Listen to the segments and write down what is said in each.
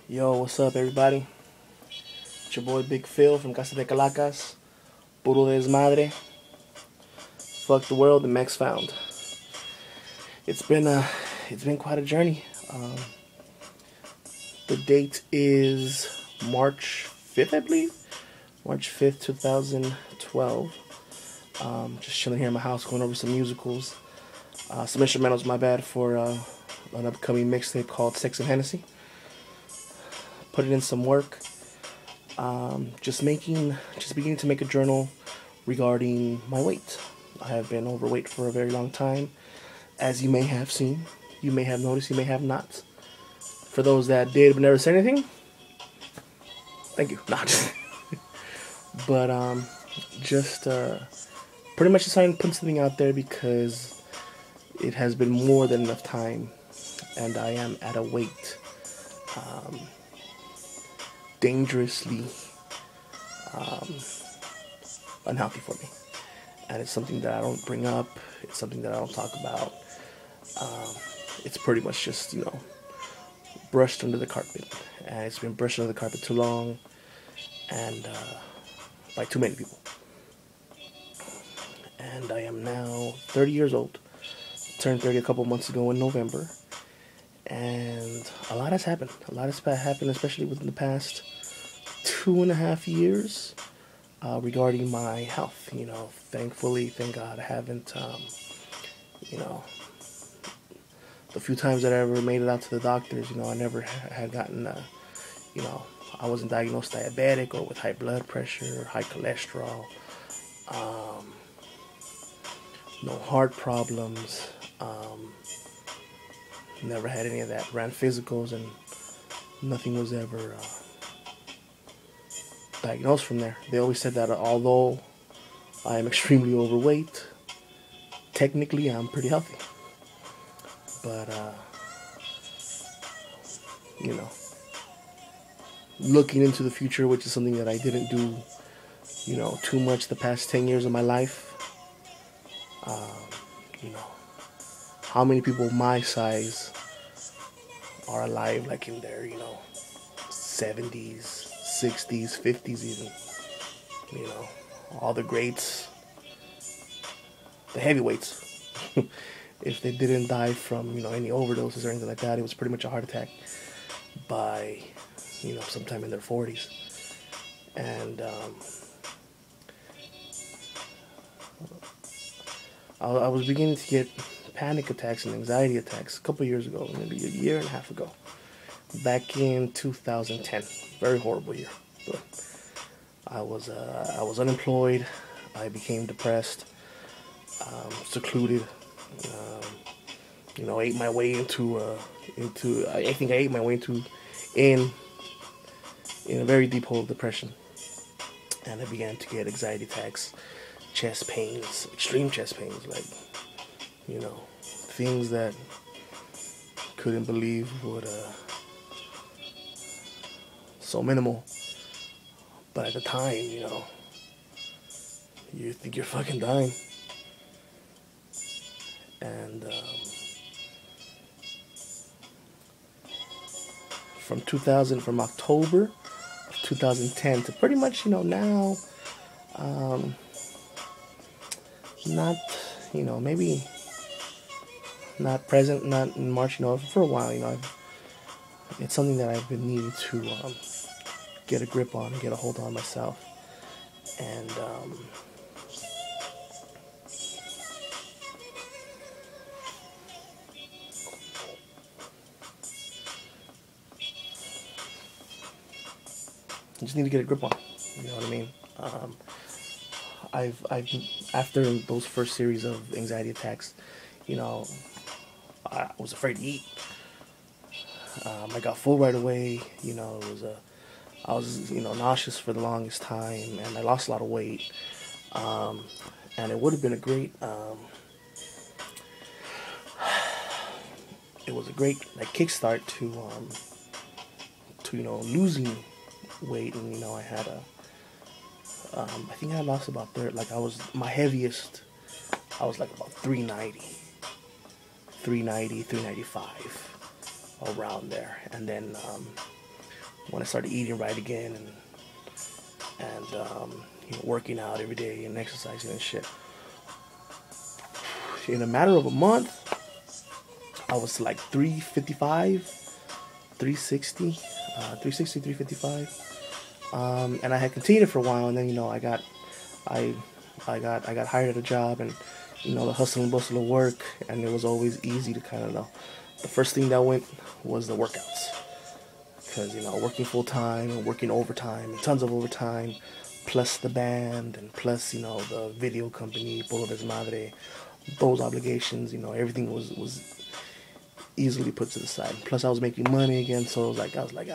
Yo, what's up, everybody? It's your boy Big Phil from Casa de Calacas, Puro Desmadre, Fuck the World, and Max Found. It's been quite a journey. The date is March 5th, I believe. March 5th, 2012. Just chilling here in my house, going over some musicals. Some instrumentals, my bad, for an upcoming mixtape called Sex and Hennessy. Put it in some work. Just beginning to make a journal regarding my weight. I have been overweight for a very long time, as you may have seen, you may have noticed, you may have not. For those that did but never said anything, thank you. Not. But just pretty much decided to put something out there because it has been more than enough time, and I am at a weight dangerously unhealthy for me. And it's something that I don't bring up. It's something that I don't talk about. It's pretty much just, brushed under the carpet. And it's been brushed under the carpet too long, and by too many people. And I am now 30 years old. Turned 30 a couple months ago in November. And a lot has happened. A lot has happened, especially within the past 2.5 years, regarding my health. Thankfully, thank God, I haven't, the few times that I ever made it out to the doctors, I never had gotten, I wasn't diagnosed diabetic or with high blood pressure or high cholesterol, no heart problems, never had any of that. Ran physicals and nothing was ever diagnosed from there. They always said that although I am extremely overweight, technically I'm pretty healthy. But, looking into the future, which is something that I didn't do, too much the past 10 years of my life, how many people my size are alive, like in their, 70s, 60s, 50s even, all the greats, the heavyweights, if they didn't die from, any overdoses or anything like that, it was pretty much a heart attack by, sometime in their 40s. And I was beginning to get panic attacks and anxiety attacks a couple years ago, maybe a year and a half ago, back in 2010. Very horrible year. But I was unemployed. I became depressed, secluded. Ate my way into I think I ate my way in a very deep hole of depression, and I began to get anxiety attacks, chest pains, extreme chest pains, like things that couldn't believe would so minimal, but at the time, you think you're fucking dying. And from October of 2010 to pretty much, now, not, maybe not present, not in March, for a while, it's something that I've been needing to get a grip on, get a hold on myself. And I just need to get a grip on it, you know what I mean? I've after those first series of anxiety attacks, I was afraid to eat. I got full right away. I was nauseous for the longest time, and I lost a lot of weight. And it would have been a great. It was a great kickstart to losing weight, and I had I think I lost about my heaviest, I was like about 390, 395, around there. And then when I started eating right again and working out every day and exercising and shit. In a matter of a month, I was like 355, 360, 360, 355. And I had continued for a while, and then I got hired at a job, and the hustle and bustle of work, and it was always easy to kind of know. The first thing that went was the workouts, because working full time and working overtime and tons of overtime, plus the band and plus the video company, Polo Desmadre, those obligations, everything was easily put to the side. Plus I was making money again, so I was like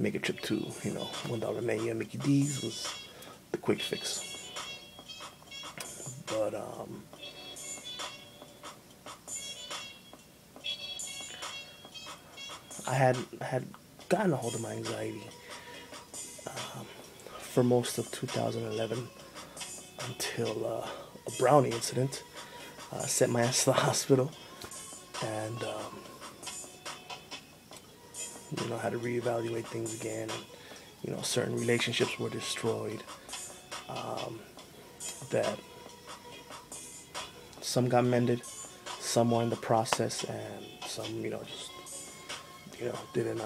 make a trip to $1 menu and Mickey D's was the quick fix. But I had gotten a hold of my anxiety for most of 2011 until a brownie incident sent my ass to the hospital, and I had to reevaluate things again, and certain relationships were destroyed. That some got mended, some were in the process, and some just didn't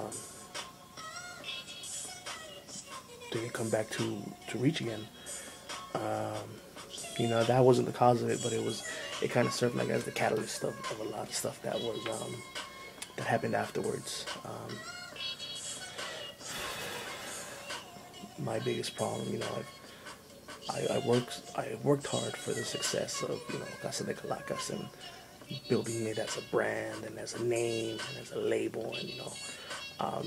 come back to reach again. That wasn't the cause of it, but it kind of served as the catalyst of a lot of stuff that was that happened afterwards. My biggest problem, I worked hard for the success of Casa de Calacas and building it as a brand and as a name and as a label, and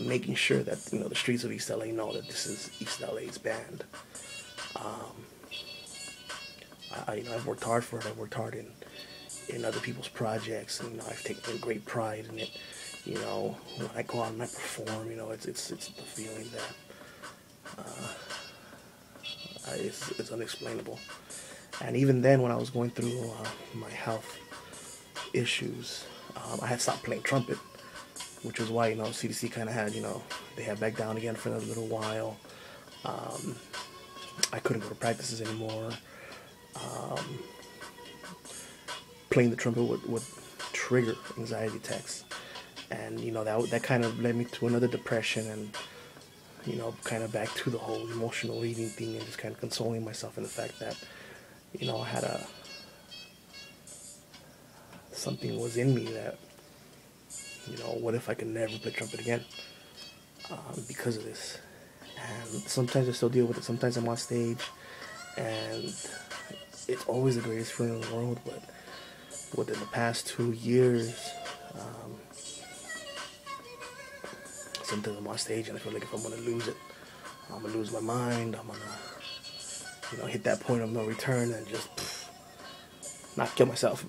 making sure that the streets of East LA know that this is East LA's band. I've worked hard for it. I've worked hard in other people's projects, and I've taken great pride in it. When I go out and I perform, it's the feeling that it's unexplainable. And even then, when I was going through my health issues, I had stopped playing trumpet, which was why CDC kind of had they had back down again for a little while. I couldn't go to practices anymore. Playing the trumpet would trigger anxiety attacks, and that kind of led me to another depression, and kind of back to the whole emotional eating thing, and just kind of consoling myself in the fact that I had something was in me that what if I could never play trumpet again because of this. And sometimes I still deal with it. Sometimes I'm on stage and it's always the greatest feeling in the world, but within the past 2 years, sometimes I'm on stage and I feel like if I'm going to lose it, I'm going to lose my mind, I'm going to, hit that point of no return and just, not kill myself,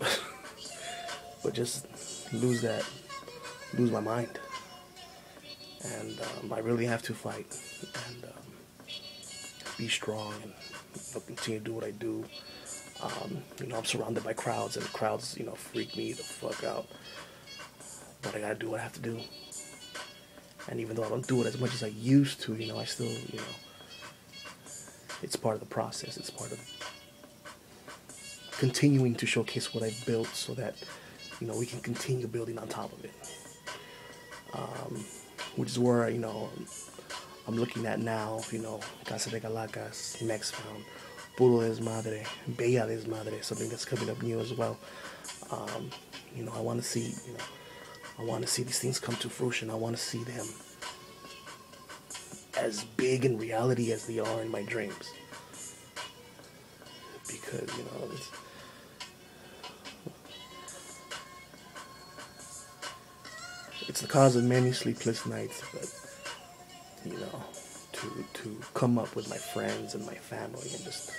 but just lose my mind. And I really have to fight and be strong and continue to do what I do. I'm surrounded by crowds, and the crowds, freak me the fuck out. But I gotta do what I have to do. And even though I don't do it as much as I used to, I still, it's part of the process. It's part of continuing to showcase what I've built so that, we can continue building on top of it. Which is where, I'm looking at now, Casa de Calacas, Mexfound, Puro Desmadre, Bella Desmadre, something that's coming up new as well. I want to see, I want to see these things come to fruition. I want to see them as big in reality as they are in my dreams. Because, it's the cause of many sleepless nights, but, to come up with my friends and my family and just